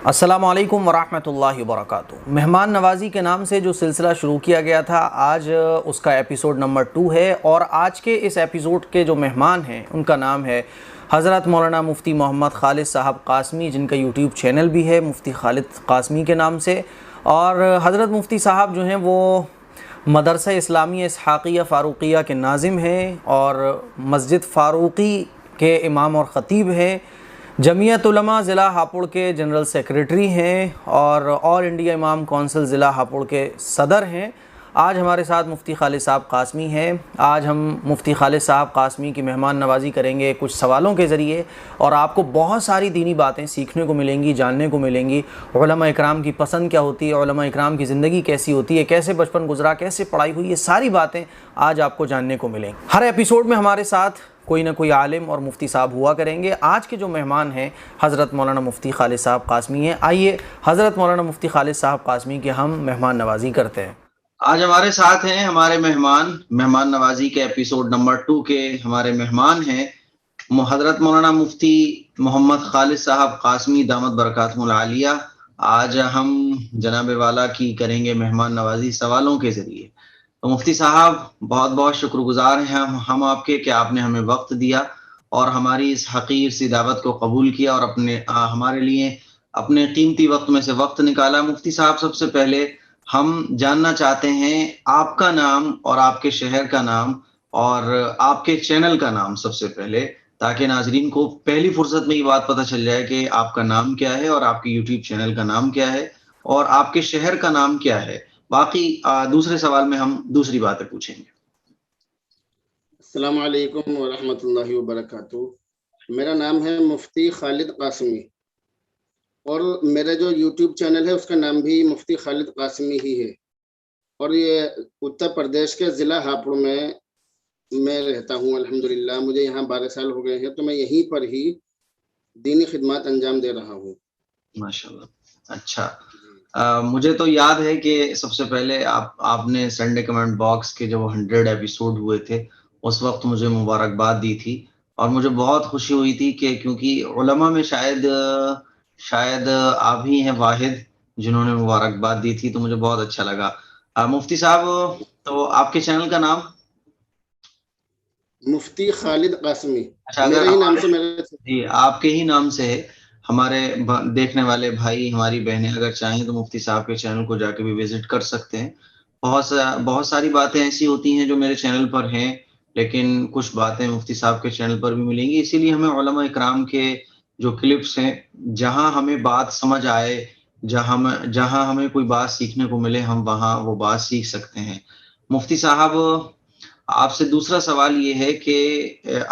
السلام علیکم ورحمۃ اللہ وبرکاتہ۔ مہمان نوازی کے نام سے جو سلسلہ شروع کیا گیا تھا، آج اس کا ایپیسوڈ نمبر 2 ہے، اور آج کے اس ایپیسوڈ کے جو مہمان ہیں ان کا نام ہے حضرت مولانا مفتی محمد خالد صاحب قاسمی، جن کا یوٹیوب چینل بھی ہے مفتی خالد قاسمی کے نام سے۔ اور حضرت مفتی صاحب جو ہیں وہ مدرسہ اسلامی اسحاقیہ فاروقیہ کے ناظم ہیں اور مسجد فاروقی کے امام اور خطیب ہیں، جمعیت علماء ضلع ہاپوڑ کے جنرل سیکریٹری ہیں اور آل انڈیا امام کونسل ضلع ہاپوڑ کے صدر ہیں۔ آج ہمارے ساتھ مفتی خالد صاحب قاسمی ہیں۔ آج ہم مفتی خالد صاحب قاسمی کی مہمان نوازی کریں گے کچھ سوالوں کے ذریعے، اور آپ کو بہت ساری دینی باتیں سیکھنے کو ملیں گی، جاننے کو ملیں گی۔ علماء اکرام کی پسند کیا ہوتی ہے، علماء اکرام کی زندگی کیسی ہوتی ہے، کیسے بچپن گزرا، کیسے پڑھائی ہوئی، یہ ساری باتیں آج آپ کو جاننے کو ملیں گی۔ ہر ایپیسوڈ میں ہمارے ساتھ کوئی نہ کوئی عالم اور مفتی صاحب ہوا کریں گے۔ آج کے جو مہمان ہیں حضرت مولانا مفتی خالد صاحب قاسمی ہیں۔ آئیے حضرت مولانا مفتی خالد صاحب قاسمی کی ہم مہمان نوازی کرتے ہیں۔ آج ہمارے ساتھ ہیں ہمارے مہمان نوازی کے ایپیسوڈ نمبر 2 کے ہمارے مہمان ہیں حضرت مولانا مفتی محمد خالد صاحب قاسمی دامت برکاتہم العالیہ۔ آج ہم جناب والا کی کریں گے مہمان نوازی سوالوں کے ذریعے۔ تو مفتی صاحب بہت بہت شکر گزار ہیں ہم آپ کے کہ آپ نے ہمیں وقت دیا اور ہماری اس حقیر سی دعوت کو قبول کیا اور ہمارے لیے اپنے قیمتی وقت میں سے وقت نکالا۔ مفتی صاحب، سب سے پہلے ہم جاننا چاہتے ہیں آپ کا نام اور آپ کے شہر کا نام اور آپ کے چینل کا نام سب سے پہلے، تاکہ ناظرین کو پہلی فرصت میں یہ بات پتہ چل جائے کہ آپ کا نام کیا ہے اور آپ کے یوٹیوب چینل کا نام کیا ہے اور آپ کے شہر کا نام کیا ہے۔ باقی دوسرے سوال میں ہم دوسری باتیں پوچھیں گے۔ السلام علیکم ورحمۃ اللہ وبرکاتہ۔ میرا نام ہے مفتی خالد قاسمی اور میرا جو یوٹیوب چینل ہے اس کا نام بھی مفتی خالد قاسمی ہی ہے، اور یہ اتر پردیش کے ضلع ہاپوڑ میں رہتا ہوں۔ الحمدللہ مجھے یہاں 12 سال ہو گئے ہیں، تو میں یہیں پر ہی دینی خدمات انجام دے رہا ہوں۔ ماشاءاللہ، اچھا۔ مجھے تو یاد ہے کہ سب سے پہلے آپ نے سنڈے کمنٹ باکس کے جو 100 ایپیسوڈ ہوئے تھے اس وقت مجھے مبارکباد دی تھی، اور مجھے بہت خوشی ہوئی تھی کہ کیونکہ علماء میں شاید آپ ہی ہیں واحد جنہوں نے مبارکباد دی تھی، تو مجھے بہت اچھا لگا۔ مفتی صاحب، تو آپ کے چینل کا نام؟ مفتی خالد قاسمی، اچھا، میرے ہی نام سے جی آپ کے ہی نام سے ہے۔ ہمارے دیکھنے والے بھائی، ہماری بہنیں اگر چاہیں تو مفتی صاحب کے چینل کو جا کے بھی وزٹ کر سکتے ہیں۔ بہت ساری باتیں ایسی ہوتی ہیں جو میرے چینل پر ہیں، لیکن کچھ باتیں مفتی صاحب کے چینل پر بھی ملیں گی۔ اسی لیے ہمیں علماء اکرام کے جو کلپس ہیں، جہاں ہمیں بات سمجھ آئے، جہاں ہمیں کوئی بات سیکھنے کو ملے، ہم وہاں وہ بات سیکھ سکتے ہیں۔ مفتی صاحب، آپ سے دوسرا سوال یہ ہے کہ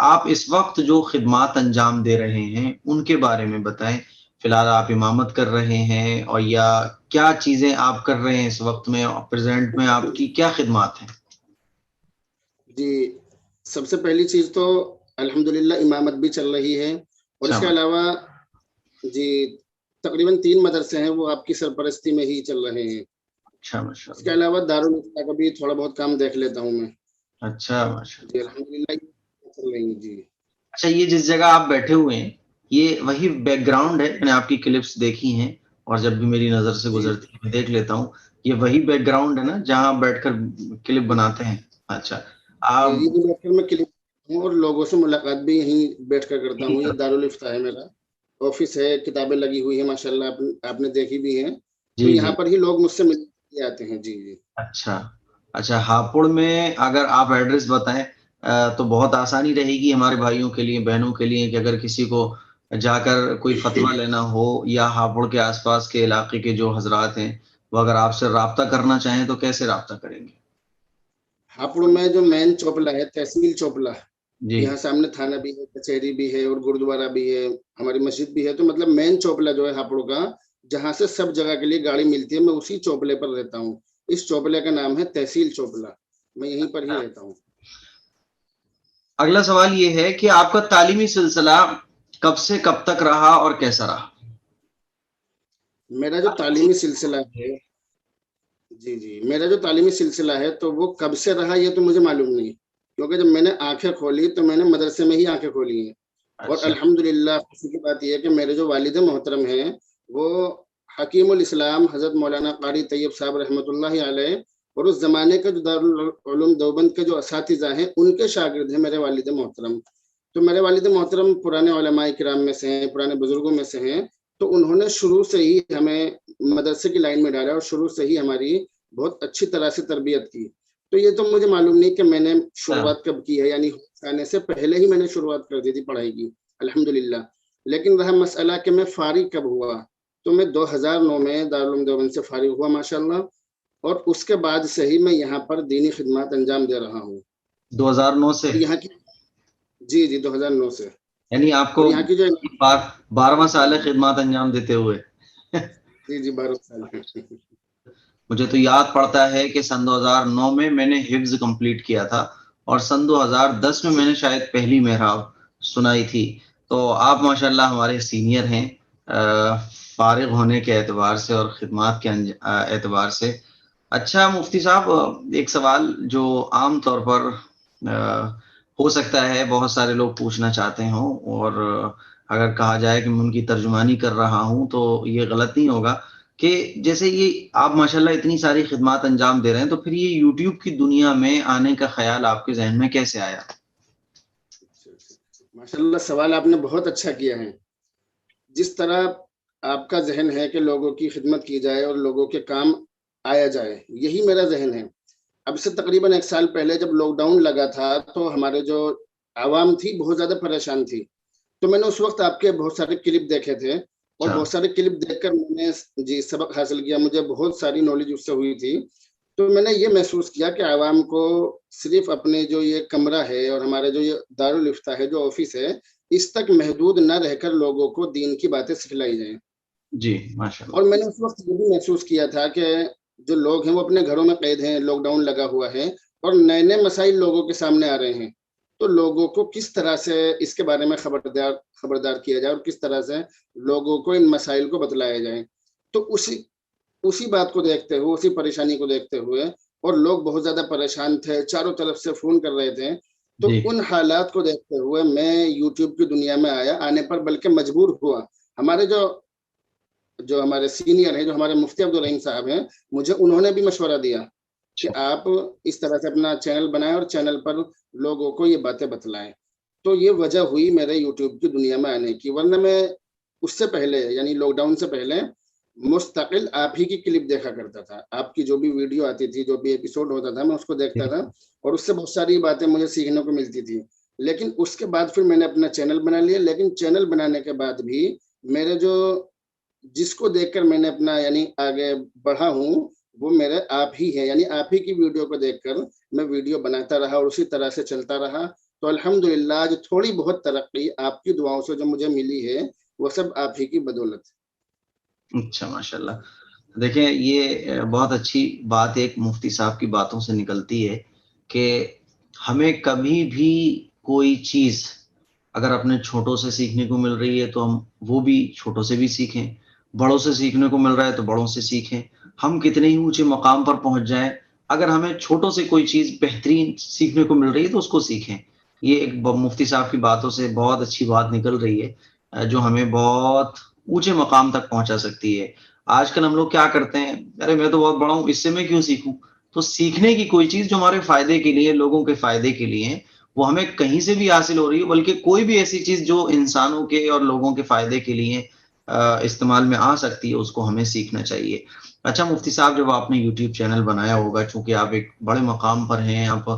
آپ اس وقت جو خدمات انجام دے رہے ہیں ان کے بارے میں بتائیں۔ فی الحال آپ امامت کر رہے ہیں، اور یا کیا چیزیں آپ کر رہے ہیں اس وقت میں، پریزنٹ میں آپ کی کیا خدمات ہیں؟ جی، سب سے پہلی چیز تو الحمدللہ امامت بھی چل رہی ہے، اور اس کے علاوہ جی تقریباً 3 مدرسے ہیں وہ آپ کی سرپرستی میں ہی چل رہے ہیں۔ اچھا، ماشاءاللہ۔ اس کے علاوہ دارالفتہ کا بھی تھوڑا بہت کام دیکھ لیتا ہوں میں۔ اچھا، ماشاءاللہ۔ جی الحمدللہ چل رہی ہیں۔ جی اچھا، یہ جس جگہ آپ بیٹھے ہوئے ہیں یہ وہی بیک گراؤنڈ ہے؟ میں نے آپ کی کلپس دیکھی ہیں اور جب بھی میری نظر سے گزرتی ہے میں دیکھ لیتا ہوں، یہ وہی بیک گراؤنڈ ہے نا جہاں بیٹھ کر کلپ بناتے ہیں؟ اچھا، یہی بیٹھ کر میں کلپ ہوں اور لوگوں سے ملاقات بھی یہیں بیٹھ کر کرتا ہوں۔ یہ دارالفتہ ہے، میرا آفس ہے، کتابیں لگی ہوئی ہیں ماشاءاللہ، آپ نے دیکھی بھی ہیں، تو یہاں پر ہی لوگ مجھ سے ملنے آتے ہیں۔ جی جی اچھا، ہاپوڑ میں اگر آپ ایڈریس بتائیں تو بہت آسانی رہے گی ہمارے بھائیوں کے لیے، بہنوں کے لیے، کہ اگر کسی کو جا کر کوئی فتویٰ لینا ہو یا ہاپوڑ کے آس پاس کے علاقے کے جو حضرات ہیں وہ اگر آپ سے رابطہ کرنا چاہیں تو کیسے رابطہ کریں گے؟ ہاپوڑ میں جو مین چوپلا ہے، تحصیل چوپلا، جی، یہاں سامنے تھانہ بھی ہے، کچہری بھی ہے اور گردوارہ بھی ہے، ہماری مسجد بھی ہے، تو مطلب مین چوپلا جو ہے ہاپوڑ کا، جہاں سے سب جگہ کے لیے گاڑی ملتی ہے، میں اسی چوپلے پر رہتا ہوں۔ اس چوپلے کا نام ہے تحصیل چوپلا، میں یہیں پر ہی رہتا ہوں۔ اگلا سوال یہ ہے کہ آپ کا تعلیمی سلسلہ کب سے کب تک رہا اور کیسا رہا؟ میرا جو تعلیمی سلسلہ ہے، میرا جو تعلیمی سلسلہ ہے تو وہ کب سے رہا یہ تو مجھے معلوم نہیں، کیونکہ جب میں نے آنکھیں کھولی تو میں نے مدرسے میں ہی آنکھیں کھولی ہیں، اور الحمدللہ خوشی کی بات یہ ہے کہ میرے جو والد محترم ہیں وہ حکیم الاسلام حضرت مولانا قاری طیب صاحب رحمۃ اللہ علیہ اور اس زمانے کے جو دارالعلوم دیوبند کے جو اساتذہ ہیں ان کے شاگرد ہیں میرے والد محترم. تو میرے والد محترم پرانے علماء کرام میں سے ہیں, پرانے بزرگوں میں سے ہیں. تو انہوں نے شروع سے ہی ہمیں مدرسے کی لائن میں ڈالا اور شروع سے ہی ہماری بہت اچھی طرح سے تربیت کی. تو یہ تو مجھے معلوم نہیں کہ میں نے شروعات کب کی ہے, یعنی آنے سے پہلے ہی میں نے شروعات کر دی تھی پڑھائی کی الحمدللہ. لیکن رہا مسئلہ کہ میں فارغ کب ہوا, تو میں 2009 میں دارالعلوم دیوبند سے فارغ ہوا ماشاءاللہ, اور اس کے بعد سے ہی میں یہاں پر دینی خدمات انجام دے رہا ہوں. 2009 سے یہاں کی جی 2009 سے, یعنی آپ کو یہاں کی جو 12واں سال ہے خدمات انجام دیتے ہوئے. جی 12 سال. مجھے تو یاد پڑتا ہے کہ سن 2009 میں میں نے حفظ کمپلیٹ کیا تھا اور سن 2010 میں میں نے شاید پہلی محراب سنائی تھی. تو آپ ماشاءاللہ ہمارے سینئر ہیں فارغ ہونے کے اعتبار سے اور خدمات کے اعتبار سے. اچھا مفتی صاحب, ایک سوال جو عام طور پر ہو سکتا ہے بہت سارے لوگ پوچھنا چاہتے ہوں, اور اگر کہا جائے کہ میں ان کی ترجمانی کر رہا ہوں تو یہ غلط نہیں ہوگا, کہ جیسے یہ آپ ماشاءاللہ اتنی ساری خدمات انجام دے رہے ہیں, تو پھر یہ یوٹیوب کی دنیا میں آنے کا خیال آپ کے ذہن میں کیسے آیا؟ ماشاءاللہ سوال آپ نے بہت اچھا کیا ہے. جس طرح آپ کا ذہن ہے کہ لوگوں کی خدمت کی جائے اور لوگوں کے کام آیا جائے, یہی میرا ذہن ہے. اب سے تقریباً 1 سال پہلے جب لاک ڈاؤن لگا تھا تو ہمارے جو عوام تھی بہت زیادہ پریشان تھی. تو میں نے اس وقت آپ کے بہت سارے کلپ دیکھے تھے, اور بہت سارے کلپ دیکھ کر میں نے سبق حاصل کیا, مجھے بہت ساری نالج اس سے ہوئی تھی. تو میں نے یہ محسوس کیا کہ عوام کو صرف اپنے جو یہ کمرہ ہے اور ہمارے جو یہ دارالفتہ ہے جو آفس ہے, اس تک محدود نہ رہ کر لوگوں کو دین کی باتیں سکھلائی جائیں. جی ماشاءاللہ. اور میں نے اس وقت یہ بھی محسوس کیا تھا کہ جو لوگ ہیں وہ اپنے گھروں میں قید ہیں, لاک ڈاؤن لگا ہوا ہے اور نئے نئے مسائل لوگوں کے سامنے آ رہے ہیں. تو لوگوں کو کس طرح سے اس کے بارے میں خبردار کیا جائے اور کس طرح سے لوگوں کو ان مسائل کو بتلایا جائے. تو اسی بات کو دیکھتے ہوئے, اسی پریشانی کو دیکھتے ہوئے, اور لوگ بہت زیادہ پریشان تھے, چاروں طرف سے فون کر رہے تھے, تو ان حالات کو دیکھتے ہوئے میں یوٹیوب کی دنیا میں آنے پر بلکہ مجبور ہوا. ہمارے جو ہمارے سینئر ہیں, جو ہمارے مفتی عبدالرحیم صاحب ہیں, مجھے انہوں نے بھی مشورہ دیا کہ آپ اس طرح سے اپنا چینل بنائیں اور چینل پر لوگوں کو یہ باتیں بتلائیں. تو یہ وجہ ہوئی میرے یوٹیوب کی دنیا میں آنے کی, ورنہ میں اس سے پہلے یعنی لاک ڈاؤن سے پہلے مستقل آپ ہی کی کلپ دیکھا کرتا تھا. آپ کی جو بھی ویڈیو آتی تھی, جو بھی ایپیسوڈ ہوتا تھا, میں اس کو دیکھتا تھا اور اس سے بہت ساری باتیں مجھے سیکھنے کو ملتی تھی. لیکن اس کے بعد پھر میں نے اپنا چینل بنا لیا. لیکن چینل بنانے کے بعد بھی میرے جس کو دیکھ کر میں نے اپنا یعنی آگے بڑھا ہوں وہ میرے آپ ہی ہے, یعنی آپ ہی کی ویڈیو کو دیکھ کر میں ویڈیو بناتا رہا اور اسی طرح سے چلتا رہا. تو الحمدللہ آج تھوڑی بہت ترقی آپ کی دعاؤں سے جو مجھے ملی ہے وہ سب آپ ہی کی بدولت. اچھا ماشاءاللہ. دیکھیں یہ بہت اچھی بات ایک مفتی صاحب کی باتوں سے نکلتی ہے کہ ہمیں کبھی بھی کوئی چیز اگر اپنے چھوٹوں سے سیکھنے کو مل رہی ہے تو ہم وہ بھی چھوٹوں سے بھی سیکھیں, بڑوں سے سیکھنے کو مل رہا ہے تو بڑوں سے سیکھیں. ہم کتنے ہی اونچے مقام پر پہنچ جائیں, اگر ہمیں چھوٹوں سے کوئی چیز بہترین سیکھنے کو مل رہی ہے تو اس کو سیکھیں. یہ ایک مفتی صاحب کی باتوں سے بہت اچھی بات نکل رہی ہے جو ہمیں بہت اونچے مقام تک پہنچا سکتی ہے. آج کل ہم لوگ کیا کرتے ہیں, ارے میں تو بہت بڑا ہوں, اس سے میں کیوں سیکھوں. تو سیکھنے کی کوئی چیز جو ہمارے فائدے کے لیے, لوگوں کے فائدے کے لیے, وہ ہمیں کہیں سے بھی حاصل ہو رہی ہے, بلکہ کوئی بھی ایسی چیز جو انسانوں کے اور لوگوں کے فائدے کے لیے استعمال میں آ سکتی ہے اس کو ہمیں سیکھنا چاہیے. اچھا مفتی صاحب, جب آپ نے یوٹیوب چینل بنایا ہوگا, چونکہ آپ ایک بڑے مقام پر ہیں, آپ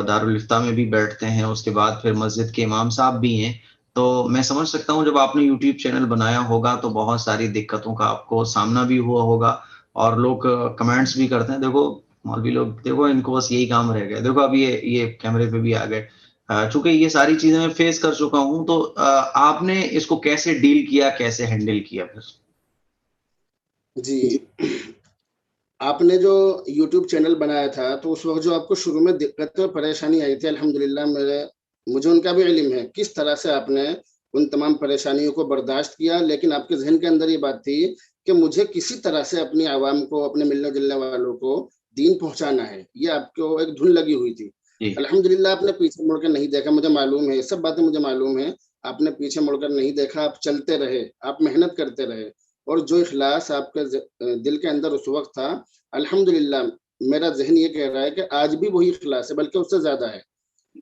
دارالفتہ میں بھی بیٹھتے ہیں, اس کے بعد پھر مسجد کے امام صاحب بھی ہیں, تو میں سمجھ سکتا ہوں جب آپ نے یوٹیوب چینل بنایا ہوگا تو بہت ساری دقتوں کا آپ کو سامنا بھی ہوا ہوگا, اور لوگ کمنٹس بھی کرتے ہیں, دیکھو مولوی لوگ, دیکھو ان کو بس یہی کام رہ گئے, دیکھو اب یہ کیمرے پہ بھی آ گئے. چونکہ یہ ساری چیزیں میں فیس کر چکا ہوں, تو آپ نے اس کو کیسے ڈیل کیا, کیسے ہینڈل کیا پھر؟ جی, آپ نے جو یوٹیوب چینل بنایا تھا تو اس وقت جو آپ کو شروع میں دقت اور پریشانی آئی تھی, الحمدللہ مجھے ان کا بھی علم ہے کس طرح سے آپ نے ان تمام پریشانیوں کو برداشت کیا. لیکن آپ کے ذہن کے اندر یہ بات تھی کہ مجھے کسی طرح سے اپنی عوام کو, اپنے ملنے جلنے والوں کو دین پہنچانا ہے, یہ آپ کو ایک دھن لگی ہوئی تھی. الحمدللہ آپ نے پیچھے مڑ کر نہیں دیکھا, مجھے معلوم ہے, یہ سب باتیں مجھے معلوم ہے. آپ نے پیچھے مڑ کر نہیں دیکھا, آپ چلتے رہے, آپ محنت کرتے رہے, اور جو اخلاص آپ کے دل کے اندر اس وقت تھا، الحمدللہ میرا ذہن یہ کہہ رہا ہے کہ آج بھی وہی اخلاص ہے، بلکہ اس سے زیادہ ہے،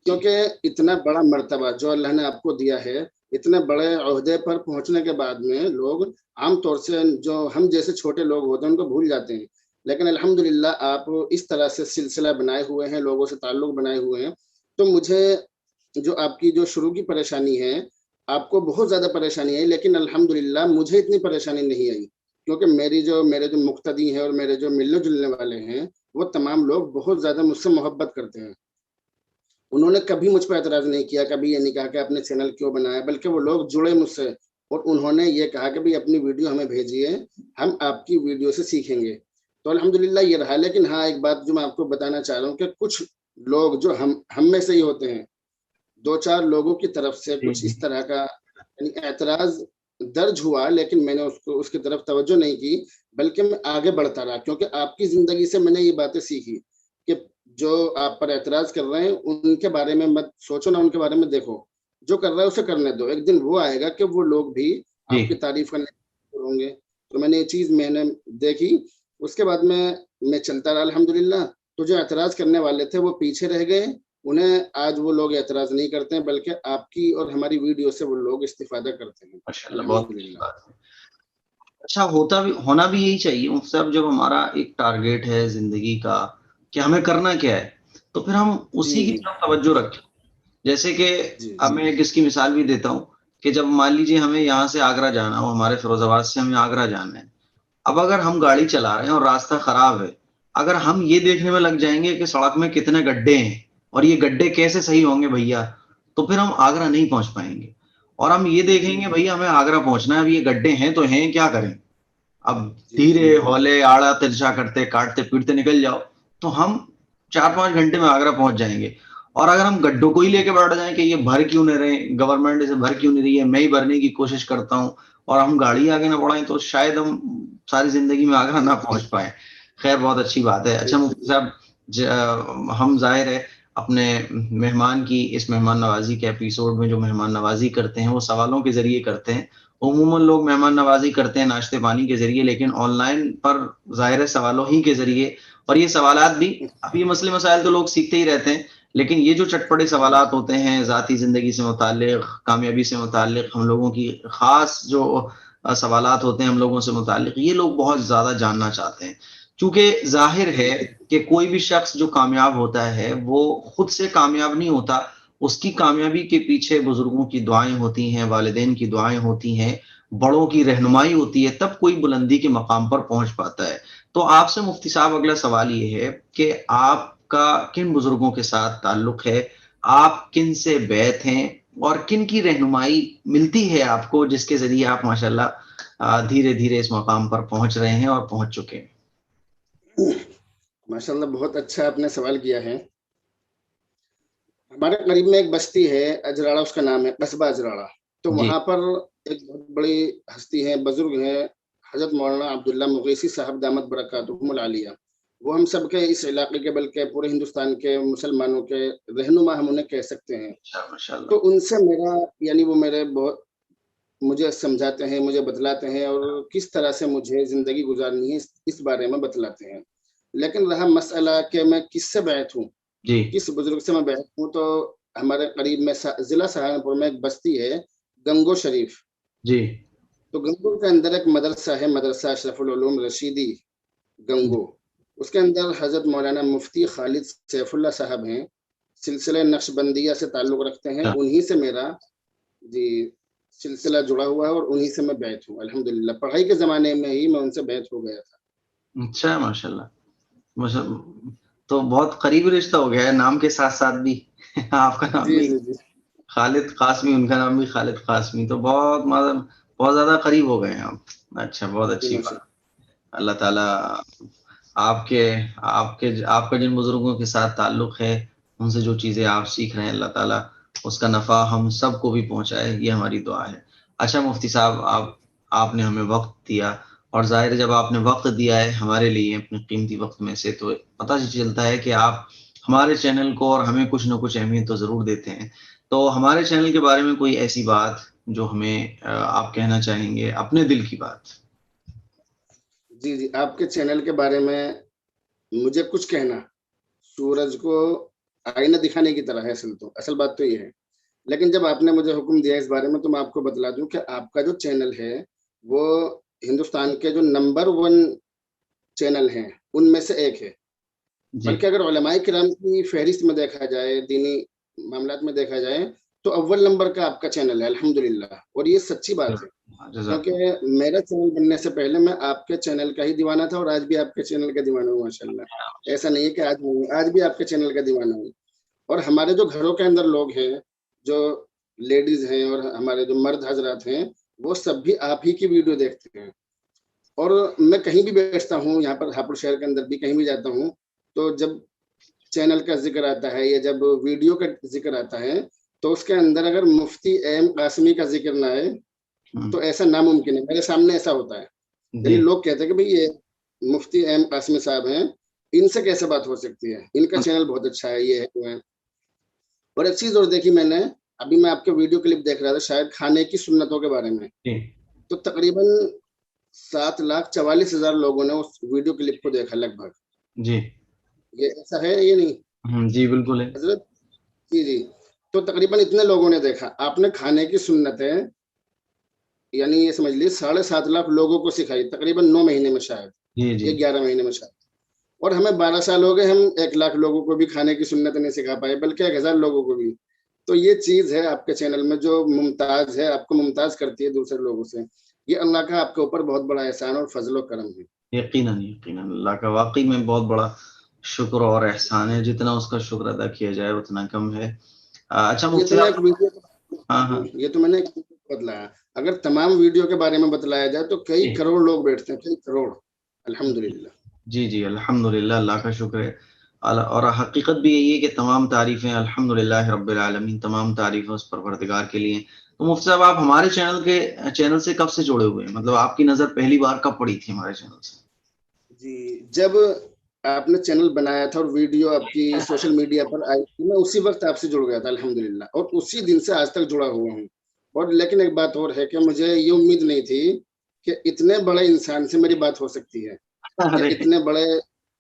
کیونکہ اتنا بڑا مرتبہ جو اللہ نے آپ کو دیا ہے، اتنے بڑے عہدے پر پہنچنے کے بعد میں لوگ عام طور سے جو ہم جیسے چھوٹے لوگ ہوتے ہیں ان کو بھول جاتے ہیں، لیکن الحمدللہ آپ اس طرح سے سلسلہ بنائے ہوئے ہیں، لوگوں سے تعلق بنائے ہوئے ہیں، تو مجھے جو آپ کی جو شروع کی پریشانی ہے، آپ کو بہت زیادہ پریشانی ہے، لیکن الحمدللہ مجھے اتنی پریشانی نہیں آئی، کیونکہ میرے جو مقتدی ہیں اور میرے جو ملنے جلنے والے ہیں، وہ تمام لوگ بہت زیادہ مجھ سے محبت کرتے ہیں۔ انہوں نے کبھی مجھ پہ اعتراض نہیں کیا، کبھی یہ نہیں کہا کہ آپ نے چینل کیوں بنایا، بلکہ وہ لوگ جڑے مجھ سے اور انہوں نے یہ کہا کہ بھئی اپنی ویڈیو ہمیں بھیجیے، ہم آپ کی ویڈیو سے سیکھیں گے۔ تو الحمدللہ یہ رہا، لیکن ہاں ایک بات جو میں آپ کو بتانا چاہ رہا ہوں کہ کچھ لوگ جو ہم میں سے ہی ہوتے ہیں، دو چار لوگوں کی طرف سے کچھ اس طرح کا یعنی اعتراض درج ہوا، لیکن میں نے اس کی طرف توجہ نہیں کی، بلکہ میں آگے بڑھتا رہا، کیونکہ آپ کی زندگی سے میں نے یہ باتیں سیکھی کہ جو آپ پر اعتراض کر رہے ہیں ان کے بارے میں مت سوچو، نہ ان کے بارے میں دیکھو، جو کر رہا ہے اسے کرنے دو، ایک دن وہ آئے گا کہ وہ لوگ بھی آپ کی تعریف کرنے ہوں گے۔ تو میں نے یہ چیز میں نے دیکھی، اس کے بعد میں چلتا رہا الحمدللہ۔ تو جو اعتراض کرنے والے تھے وہ پیچھے رہ گئے، انہیں آج وہ لوگ اعتراض نہیں کرتے ہیں، بلکہ آپ کی اور ہماری ویڈیو سے وہ لوگ استفادہ کرتے ہیں ماشاءاللہ، بہت اچھی بات ہے۔ اچھا ہونا بھی یہی چاہیے مفتی صاحب، جب ہمارا ایک ٹارگیٹ ہے زندگی کا کہ ہمیں کرنا کیا ہے، تو پھر ہم اسی کی طرف توجہ رکھیں۔ جیسے کہ اب میں ایک اس کی مثال بھی دیتا ہوں کہ جب مان لیجیے ہمیں یہاں سے آگرہ جانا ہو، ہمارے فیروز آباد سے ہمیں آگرہ جانا ہے، اب اگر ہم گاڑی چلا رہے ہیں اور راستہ خراب ہے، اگر ہم یہ دیکھنے میں لگ جائیں گے کہ سڑک میں کتنے گڈھے ہیں اور یہ گڈھے کیسے صحیح ہوں گے بھیا، تو پھر ہم آگرہ نہیں پہنچ پائیں گے۔ اور ہم یہ دیکھیں گے بھیا ہمیں آگرہ پہنچنا ہے، اب یہ گڈھے ہیں تو ہیں، کیا کریں، اب دھیرے ہولے آڑا ترچا کرتے کاٹتے پیٹتے نکل جاؤ، تو ہم 4-5 گھنٹے میں آگرہ پہنچ جائیں گے۔ اور اگر ہم گڈھوں کو ہی لے کے بیٹھ جائیں کہ یہ بھر کیوں نہیں رہے، گورنمنٹ اسے بھر کیوں نہیں رہی ہے، میں ہی بھرنے کی کوشش کرتا ہوں، اور ہم گاڑی آگے نہ بڑھائیں، تو شاید ہم ساری زندگی میں آگرہ نہ پہنچ پائیں۔ خیر، بہت اچھی بات ہے۔ اچھا مفتی صاحب، ہم ظاہر ہے اپنے مہمان کی اس مہمان نوازی کے ایپیسوڈ میں جو مہمان نوازی کرتے ہیں وہ سوالوں کے ذریعے کرتے ہیں۔ عموماً لوگ مہمان نوازی کرتے ہیں ناشتے پانی کے ذریعے، لیکن آن لائن پر ظاہر ہے سوالوں ہی کے ذریعے، اور یہ سوالات بھی، اب یہ مسئلے مسائل تو لوگ سیکھتے ہی رہتے ہیں، لیکن یہ جو چٹپٹے سوالات ہوتے ہیں ذاتی زندگی سے متعلق، کامیابی سے متعلق، ہم لوگوں کی خاص جو سوالات ہوتے ہیں ہم لوگوں سے متعلق، یہ لوگ بہت زیادہ جاننا چاہتے ہیں، چونکہ ظاہر ہے کہ کوئی بھی شخص جو کامیاب ہوتا ہے وہ خود سے کامیاب نہیں ہوتا، اس کی کامیابی کے پیچھے بزرگوں کی دعائیں ہوتی ہیں، والدین کی دعائیں ہوتی ہیں، بڑوں کی رہنمائی ہوتی ہے، تب کوئی بلندی کے مقام پر پہنچ پاتا ہے۔ تو آپ سے مفتی صاحب اگلا سوال یہ ہے کہ آپ کا کن بزرگوں کے ساتھ تعلق ہے، آپ کن سے بیعت ہیں، اور کن کی رہنمائی ملتی ہے آپ کو، جس کے ذریعے آپ ماشاءاللہ دھیرے دھیرے اس مقام پر پہنچ رہے ہیں اور پہنچ چکے ہیں؟ ماشاءاللہ، بہت اچھا آپ نے سوال کیا ہے۔ ہمارے قریب میں ایک بستی ہے اجراڑا، اس کا نام ہے قصبہ اجراڑا، تو جی وہاں پر ایک بہت بڑی ہستی ہے، بزرگ ہیں، حضرت مولانا عبداللہ مغیثی صاحب دامت برکاتہم العالیہ۔ وہ ہم سب کے اس علاقے کے بلکہ پورے ہندوستان کے مسلمانوں کے رہنما ہم انہیں کہہ سکتے ہیں۔ ماشاءاللہ۔ تو ان سے میرا یعنی وہ میرے بہت مجھے سمجھاتے ہیں، مجھے بتلاتے ہیں، اور کس طرح سے مجھے زندگی گزارنی ہے اس بارے میں بتلاتے ہیں۔ لیکن رہا مسئلہ کہ میں کس سے بیعت ہوں، جی کس بزرگ سے میں بیعت ہوں، تو ہمارے قریب میں ضلع سہارنپور میں ایک بستی ہے گنگو شریف۔ جی تو گنگو کے اندر ایک مدرسہ ہے، مدرسہ اشرف العلوم رشیدی گنگو، اس کے اندر حضرت مولانا مفتی خالد سیف اللہ صاحب ہیں، سلسلہ نقش بندیہ سے تعلق رکھتے ہیں، انہی سے میرا سلسلہ جڑا ہوا ہے، اور انہی سے میں بیعت ہوں الحمدللہ۔ پڑھائی کے زمانے میں ہی میں ان سے بیعت ہو گیا تھا۔ اچھا، ماشاءاللہ، تو بہت قریبی رشتہ ہو گیا ہے، نام کے ساتھ ساتھ بھی آپ کا نام بھی خالد قاسمی، ان کا نام بھی خالد قاسمی، تو بہت زیادہ قریب ہو گئے ہیں آپ۔ اچھا، بہت اچھی بات۔ اللہ تعالیٰ آپ کا جن بزرگوں کے ساتھ تعلق ہے، ان سے جو چیزیں آپ سیکھ رہے ہیں، اللہ تعالیٰ اس کا نفع ہم سب کو بھی پہنچائے، یہ ہماری دعا ہے۔ اچھا مفتی صاحب، آپ نے ہمیں وقت دیا، اور ظاہر جب آپ نے وقت دیا ہے ہمارے لیے اپنے قیمتی وقت میں سے، تو پتہ چلتا ہے کہ آپ ہمارے چینل کو اور ہمیں کچھ نہ کچھ اہمیت تو ضرور دیتے ہیں۔ تو ہمارے چینل کے بارے میں کوئی ایسی بات جو ہمیں آپ کہنا چاہیں گے، اپنے دل کی بات؟ جی جی، آپ کے چینل کے بارے میں مجھے کچھ کہنا سورج کو آئینہ دکھانے کی طرح ہے، اصل بات تو یہ ہے. لیکن جب آپ نے مجھے حکم دیا اس بارے میں تو میں آپ کو بتلا دوں کہ آپ کا جو چینل ہے وہ ہندوستان کے جو نمبر 1 چینل ہیں ان میں سے ایک ہے. جی بلکہ اگر علماء کرام کی فہرست میں دیکھا جائے، دینی معاملات میں دیکھا جائے، تو اول نمبر کا آپ کا چینل ہے الحمدللہ. اور یہ سچی بات ہے، جزاک اللہ. کیونکہ میرا چینل بننے سے پہلے میں آپ کے چینل کا ہی دیوانہ تھا، اور آج بھی آپ کے چینل کا دیوانہ ہوں ماشاءاللہ. ایسا نہیں ہے کہ آج نہیں، آج بھی آپ کے چینل کا دیوانہ ہوں. اور ہمارے جو گھروں کے اندر لوگ ہیں، جو لیڈیز ہیں اور ہمارے جو مرد حضرات ہیں، وہ سب بھی آپ ہی کی ویڈیو دیکھتے ہیں. اور میں کہیں بھی بیٹھتا ہوں، یہاں پر ہاپوڑ شہر کے اندر بھی کہیں بھی جاتا ہوں، تو جب چینل کا ذکر آتا ہے یا جب ویڈیو کا ذکر آتا ہے تو اس کے اندر اگر مفتی ایم قاسمی کا ذکر نہ آئے تو ایسا ناممکن ہے. میرے سامنے ایسا ہوتا ہے، یعنی جی لوگ کہتے ہیں کہ بھئی یہ مفتی ایم قاسمی صاحب ہیں، ان سے کیسے بات ہو سکتی ہے، ان کا چینل بہت اچھا ہے، یہ ہے وہ ہے. اور ایک چیز اور دیکھی میں نے، ابھی میں آپ کے ویڈیو کلپ دیکھ رہا تھا شاید کھانے کی سنتوں کے بارے میں، جی تو تقریباً 7,44,000 لوگوں نے اس ویڈیو کلپ کو دیکھا لگ بھگ. جی یہ ایسا ہے یہ نہیں جی بالکل ہے. حضرت؟ جی جی، تو تقریباً اتنے لوگوں نے دیکھا. آپ نے کھانے کی سنتیں یعنی یہ سمجھ لیے 7.5 لاکھ لوگوں کو سکھائی تقریباً 9 مہینے میں شاید، جی جی یا 11 مہینے میں شاید. اور ہمیں 12 سال ہو گئے، ہم 1 لاکھ لوگوں کو بھی کھانے کی سنت نہیں سکھا پائے، بلکہ 1,000 لوگوں کو بھی. تو یہ چیز ہے آپ کے چینل میں جو ممتاز ہے، آپ کو ممتاز کرتی ہے دوسرے لوگوں سے. یہ اللہ کا آپ کے اوپر بہت بڑا احسان اور فضل و کرم ہے. یقیناً یقیناً اللہ کا واقعی میں بہت بڑا شکر اور احسان ہے. جتنا اس کا شکر ادا کیا جائے اتنا کم ہے. اچھا یہ مفتی تو میں ایک صاحب. ویڈیو ہاں ہاں یہ تو میں نے ایک ویڈیو بتلایا. اگر تمام ویڈیو کے بارے میں بتلایا جائے تو کئی کروڑ لوگ بیٹھتے ہیں، کئی کروڑ. الحمدللہ. جی جی الحمدللہ اللہ کا شکر ہے. اور حقیقت بھی یہی ہے کہ تمام تعریفیں الحمدللہ رب العالمین، تمام تعریفیں اس پروردگار کے لیے. تو مفتی صاحب آپ ہمارے چینل سے کب سے جڑے ہوئے ہیں؟ مطلب آپ کی نظر پہلی بار کب پڑی تھی ہمارے چینل سے؟ جی، جب آپ نے چینل بنایا تھا اور ویڈیو آپ کی سوشل میڈیا پر آئی تھی، میں اسی وقت آپ سے جڑ گیا تھا الحمدللہ، اور اسی دن سے آج تک جڑا ہوا ہوں. اور لیکن ایک بات اور ہے کہ مجھے یہ امید نہیں تھی کہ اتنے بڑے انسان سے میری بات ہو سکتی ہے، کہ ارے اتنے بڑے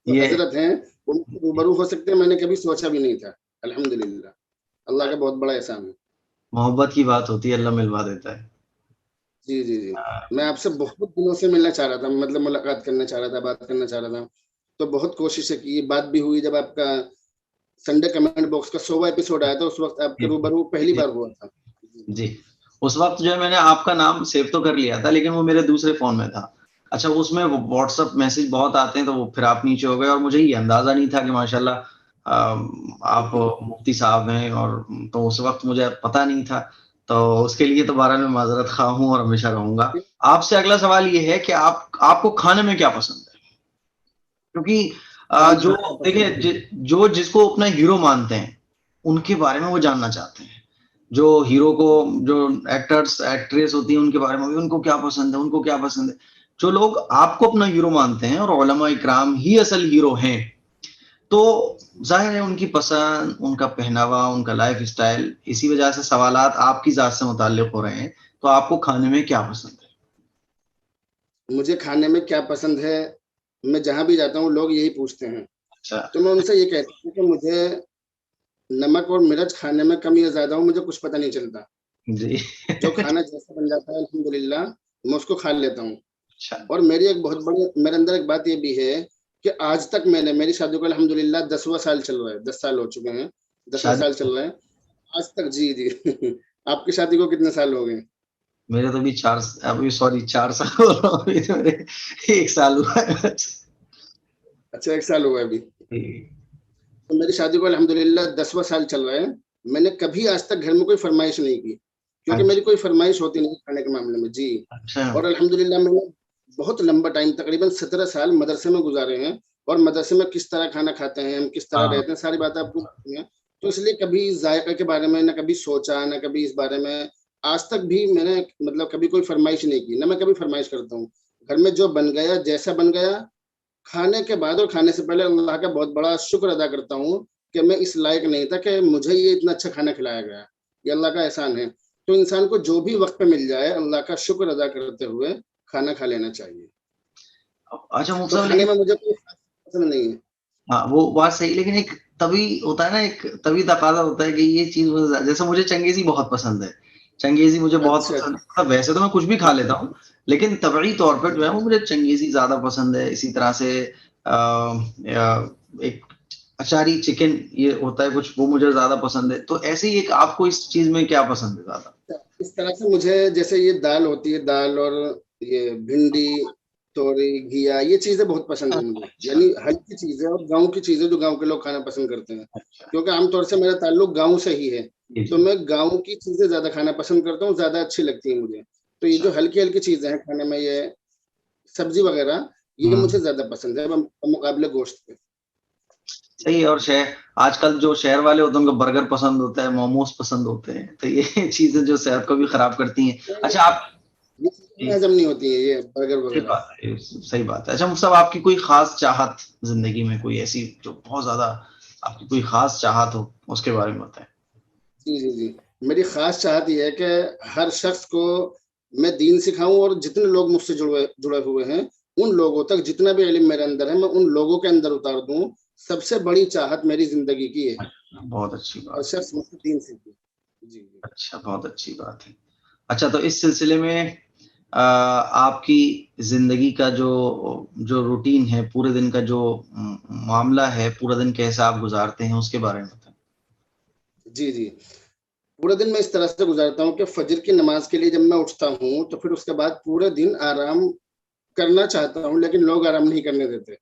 جو یہ حضرت ہیں ان سے روبرو ہو سکتے ہیں. میں نے کبھی سوچا بھی نہیں تھا. الحمدللہ اللہ کا بہت بڑا احسان ہے. محبت کی بات ہوتی ہے، اللہ ملوا دیتا ہے. جی جی جی، میں آپ سے بہت دنوں سے ملنا چاہ رہا تھا، مطلب ملاقات کرنا چاہ رہا تھا، بات کرنا چاہ رہا تھا. تو بہت کوششیں کی، بات بھی ہوئی. جب آپ کا سنڈے کمنٹ باکس کا 100واں ایپیسوڈ آیا تھا اس وقت آپ کے روبرو پہلی جی بار ہوا تھا. جی اس وقت جو ہے میں نے آپ کا نام سیو تو کر لیا تھا لیکن وہ میرے دوسرے فون میں تھا. اچھا اس میں واٹس ایپ میسج بہت آتے ہیں تو وہ پھر آپ نیچے ہو گئے، اور مجھے یہ اندازہ نہیں تھا کہ ماشاءاللہ آپ مفتی صاحب ہیں، اور تو اس وقت مجھے پتہ نہیں تھا. تو اس کے لیے تو بہرحال میں معذرت خواہ ہوں اور ہمیشہ رہوں گا. آپ سے اگلا سوال یہ ہے کہ آپ کو کھانے میں کیا پسند ہے؟ کیونکہ جو دیکھیں جو جس کو اپنا ہیرو مانتے ہیں ان کے بارے میں وہ جاننا چاہتے ہیں. جو ہیرو کو، جو ایکٹرز ایکٹریس ہوتی ہیں ان کے بارے میں بھی ان کو کیا پسند ہے، ان کو کیا پسند ہے. جو لوگ آپ کو اپنا ہیرو مانتے ہیں اور علماء اکرام ہی اصل ہیرو ہیں، تو ظاہر ہے ان کی پسند، ان کا پہناوا، ان کا لائف اسٹائل، اسی وجہ سے سوالات آپ کی ذات سے متعلق ہو رہے ہیں. تو آپ کو کھانے میں کیا پسند ہے؟ مجھے کھانے میں کیا پسند ہے، میں جہاں بھی جاتا ہوں لوگ یہی پوچھتے ہیں. اچھا تو میں ان سے یہ کہتا ہوں کہ مجھے نمک اور مرچ کھانے میں کم یا زیادہ ہو مجھے کچھ پتہ نہیں چلتا. جی جو کھانا جیسا بن جاتا ہے الحمدللہ میں اس کو کھا لیتا ہوں. اچھا اور میری ایک بہت بڑی، میرے اندر ایک بات یہ بھی ہے کہ آج تک میں نے، میری شادی کو الحمدللہ 10واں سال چل رہا ہے، 10 سال ہو چکے ہیں، 10واں شادی سال چل رہا ہے آج تک. جی جی آپ کی شادی کو کتنے سال ہو گئے؟ میرے تو بھی 4 سال ہو رہا ہوں. ابھی تو میرے 1 سال ہوا ہے. اچھا 1 سال ہوا ہے ابھی. تو میری شادی کو الحمدللہ 10واں سال چل رہا ہے. میں نے کبھی آج تک گھر میں کوئی فرمائش نہیں کی، کیونکہ میری کوئی فرمائش ہوتی نہیں کھانے کے معاملے میں. جی، اچھا اور الحمدللہ میں نے بہت لمبا ٹائم تقریباً 17 سال مدرسے میں گزارے ہیں، اور مدرسے میں کس طرح کھانا کھاتے ہیں ہم، کس طرح ہاں رہتے ہیں، ساری باتیں آپ کو پتہ ہیں. تو اس لیے کبھی ذائقہ کے بارے میں نہ کبھی سوچا، نہ کبھی اس بارے میں آج تک بھی میں نے مطلب کبھی کوئی فرمائش نہیں کی، نہ میں کبھی فرمائش کرتا ہوں. گھر میں جو بن گیا، جیسا بن گیا، کھانے کے بعد اور کھانے سے پہلے اللہ کا بہت بڑا شکر ادا کرتا ہوں کہ میں اس لائق نہیں تھا کہ مجھے یہ اتنا اچھا کھانا کھلایا گیا. یہ اللہ کا احسان ہے. تو انسان کو جو بھی وقت پہ مل جائے اللہ کا شکر ادا کرتے ہوئے کھانا کھا لینا چاہیے. اچھا مفتی تو صاحب کھانے لیکن میں مجھے کوئی خاص پسند نہیں ہے. ہاں وہ بات صحیح، لیکن ایک طبی ہوتا ہے نا، ایک طبی تقاضا ہوتا ہے کہ یہ چیز جیسے مجھے چنگیزی بہت پسند ہے، چنگیزی مجھے بہت اچھا پسند ہے. مطلب ویسے تو میں کچھ بھی کھا لیتا ہوں، لیکن طبعی طور پر جو ہے وہ مجھے چنگیزی زیادہ پسند ہے. اسی طرح سے ایک اچاری چکن یہ ہوتا ہے کچھ، وہ مجھے زیادہ پسند ہے. تو ایسے ہی ایک آپ کو اس چیز میں کیا پسند ہے زیادہ؟ اس طرح سے مجھے جیسے یہ دال ہوتی ہے، دال اور یہ بھنڈی، توری، گھیا، یہ چیزیں بہت پسند ہیں مجھے. اچھا یعنی ہلکی چیزیں اور گاؤں کی چیزیں جو گاؤں کے لوگ کھانا پسند کرتے ہیں، اچھا کیونکہ عام طور سے میرا تعلق گاؤں سے ہی ہے. جی تو جی میں گاؤں کی چیزیں زیادہ کھانا پسند کرتا ہوں، زیادہ اچھی لگتی ہیں مجھے. تو یہ اچھا. جو ہلکی ہلکی چیزیں ہیں کھانے میں، یہ سبزی وغیرہ، یہ ہوں مجھے زیادہ پسند ہے مقابلے گوشت کے. صحیح ہے. اور آج کل جو شہر والے ہوتے ہیں ان کو برگر پسند ہوتا ہے، موموز پسند ہوتے ہیں، تو یہ چیزیں جو صحت کو بھی خراب کرتی ہیں. اچھا آپ یہ چیزیں ہضم نہیں ہوتی ہیں، یہ برگر صحیح وغیرہ. بات ہے، صحیح بات ہے. اچھا مفتی صاحب آپ کی کوئی خاص چاہت زندگی میں، کوئی ایسی جو بہت زیادہ آپ کی کوئی خاص چاہت ہو، اس کے بارے میں بتائیں. جی جی جی، میری خاص چاہت یہ ہے کہ ہر شخص کو میں دین سکھاؤں، اور جتنے لوگ مجھ سے جڑے ہوئے ہیں ان لوگوں تک جتنا بھی علم میرے اندر ہے میں ان لوگوں کے اندر اتار دوں. سب سے بڑی چاہت میری زندگی کی یہ ہے. بہت اچھی اور بات ہے. شخص مجھ سے دین سیکھے. جی جی. اچھا بہت اچھی بات ہے. اچھا تو اس سلسلے میں آپ کی زندگی کا جو روٹین ہے، پورے دن کا جو معاملہ ہے، پورا دن کیسا آپ گزارتے ہیں، اس کے بارے میں بتائیں. جی جی، پورا دن میں اس طرح سے گزارتا ہوں کہ فجر کی نماز کے لیے جب میں اٹھتا ہوں تو پھر اس کے بعد پورے دن آرام کرنا چاہتا ہوں، لیکن لوگ آرام نہیں کرنے دیتے،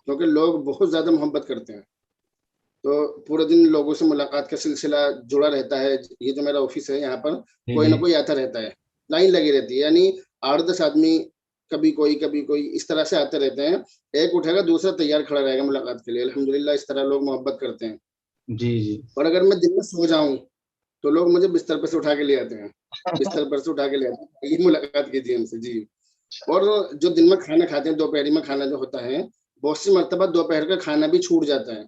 کیونکہ لوگ بہت زیادہ محبت کرتے ہیں. تو پورے دن لوگوں سے ملاقات کا سلسلہ جڑا رہتا ہے. یہ جو میرا آفس ہے یہاں پر جی کوئی جی نہ کوئی آتا رہتا ہے، لائن لگی رہتی ہے. یعنی 8-10 آدمی، کبھی کوئی اس طرح سے آتے رہتے ہیں. ایک اٹھے گا دوسرا تیار کھڑا رہے گا ملاقات کے لیے. الحمدللہ اس طرح لوگ محبت کرتے ہیں. جی جی. اور اگر میں دن میں سو جاؤں تو لوگ مجھے بستر پر سے اٹھا کے لے آتے ہیں، بستر پر سے اٹھا کے لے آتے ہیں، یہ ملاقات کیجیے ہم سے. جی. اور جو دن میں کھانا کھاتے ہیں، دوپہری میں کھانا جو ہوتا ہے، بہت سی مرتبہ دوپہر کا کھانا بھی چھوٹ جاتا ہے.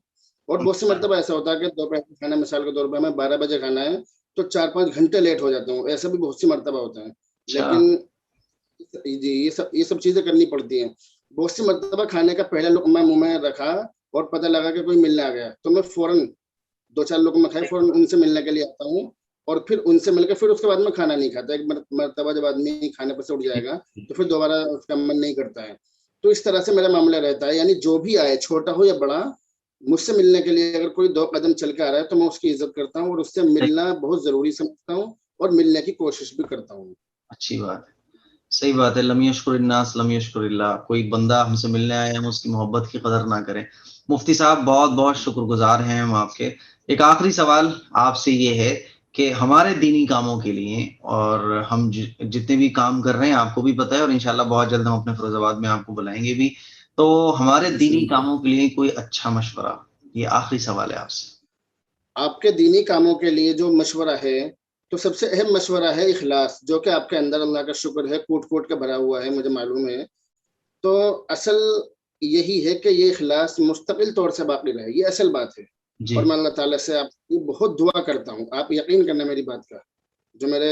اور بہت سی اچھا مرتبہ ایسا ہوتا ہے کہ دوپہر کا کھانا مثال کے طور پر ہمیں 12 بجے کھانا ہے تو 4-5 گھنٹے لیٹ ہو جاتا ہوں. ایسا بھی بہت سی مرتبہ ہوتا ہے. اچھا. لیکن جی، یہ سب چیزیں کرنی پڑتی ہیں. بہت سی مرتبہ کھانے کا پہلا لقمہ منہ میں رکھا اور پتہ لگا کہ کوئی ملنے آ گیا تو میں فوراً 2-4 لقمہ کھائے فوراً ان سے ملنے کے لیے آتا ہوں. اور پھر ان سے مل کے پھر اس کے بعد میں کھانا نہیں کھاتا. ایک مرتبہ جب آدمی کھانے پر سے اٹھ جائے گا تو پھر دوبارہ اس کا من نہیں کرتا ہے. تو اس طرح سے میرا معاملہ رہتا ہے. یعنی جو بھی آئے، چھوٹا ہو یا بڑا، مجھ سے ملنے کے لیے اگر کوئی 2 قدم چل کے آ رہا ہے تو میں اس کی عزت کرتا ہوں اور اس سے ملنا بہت ضروری سمجھتا ہوں اور ملنے کی کوشش بھی کرتا ہوں. اچھی بات ہے. صحیح بات ہے. لم یشکر الناس لم یشکر اللہ. کوئی بندہ ہم سے ملنے آئے، ہم اس کی محبت کی قدر نہ کریں. مفتی صاحب بہت بہت شکر گزار ہیں ہم آپ کے. ایک آخری سوال آپ سے یہ ہے کہ ہمارے دینی کاموں کے لیے، اور ہم جتنے بھی کام کر رہے ہیں آپ کو بھی پتہ ہے، اور انشاءاللہ بہت جلد ہم اپنے فیروز آباد میں آپ کو بلائیں گے بھی، تو ہمارے دینی کاموں کے لیے کوئی اچھا مشورہ، یہ آخری سوال ہے آپ سے. آپ کے دینی کاموں کے لیے جو مشورہ ہے، تو سب سے اہم مشورہ ہے اخلاص، جو کہ آپ کے اندر اللہ کا شکر ہے کوٹ کوٹ کے بھرا ہوا ہے، مجھے معلوم ہے. تو اصل یہی ہے کہ یہ اخلاص مستقل طور سے باقی رہے، یہ اصل بات ہے. جی اور میں اللہ تعالیٰ سے آپ کی بہت دعا کرتا ہوں. آپ یقین کرنا میری بات کا، جو میرے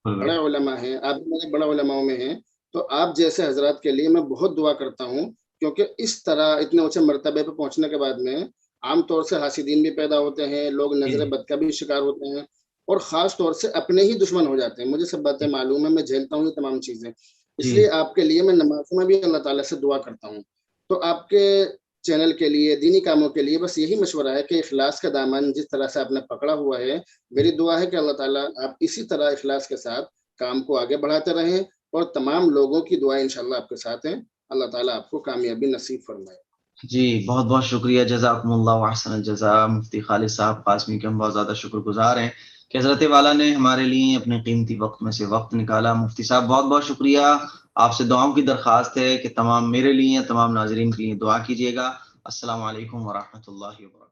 بڑے علماء ہیں، آپ بھی میرے بڑے علماء میں ہیں، تو آپ جیسے حضرات کے لیے میں بہت دعا کرتا ہوں. کیونکہ اس طرح اتنے اونچے مرتبے پہ پہنچنے کے بعد میں عام طور سے حاسدین بھی پیدا ہوتے ہیں، لوگ نظر بد کا بھی شکار ہوتے ہیں، اور خاص طور سے اپنے ہی دشمن ہو جاتے ہیں. مجھے سب باتیں معلوم ہیں، میں جھیلتا ہوں یہ تمام چیزیں. اس جی لیے آپ کے لیے میں نماز میں بھی اللہ تعالیٰ سے دعا کرتا ہوں. تو آپ کے چینل کے لیے، دینی کاموں کے لیے بس یہی مشورہ ہے کہ اخلاص کا دامن جس طرح سے آپ نے پکڑا ہوا ہے، میری دعا ہے کہ اللہ تعالیٰ آپ اسی طرح اخلاص کے ساتھ کام کو آگے بڑھاتے رہیں، اور تمام لوگوں کی دعائیں انشاءاللہ آپ کے ساتھ ہیں. اللہ تعالیٰ آپ کو کامیابی نصیب فرمائے. جی بہت بہت شکریہ. جزاکم اللہ احسن الجزاء. مفتی خالد صاحب قاسمی کے ہم بہت زیادہ شکر گزار ہیں کہ حضرت والا نے ہمارے لیے اپنے قیمتی وقت میں سے وقت نکالا. مفتی صاحب بہت بہت شکریہ. آپ سے دعاؤں کی درخواست ہے کہ تمام میرے لیے، تمام ناظرین کے لیے دعا کیجیے گا. السلام علیکم ورحمۃ اللہ وبرکاتہ.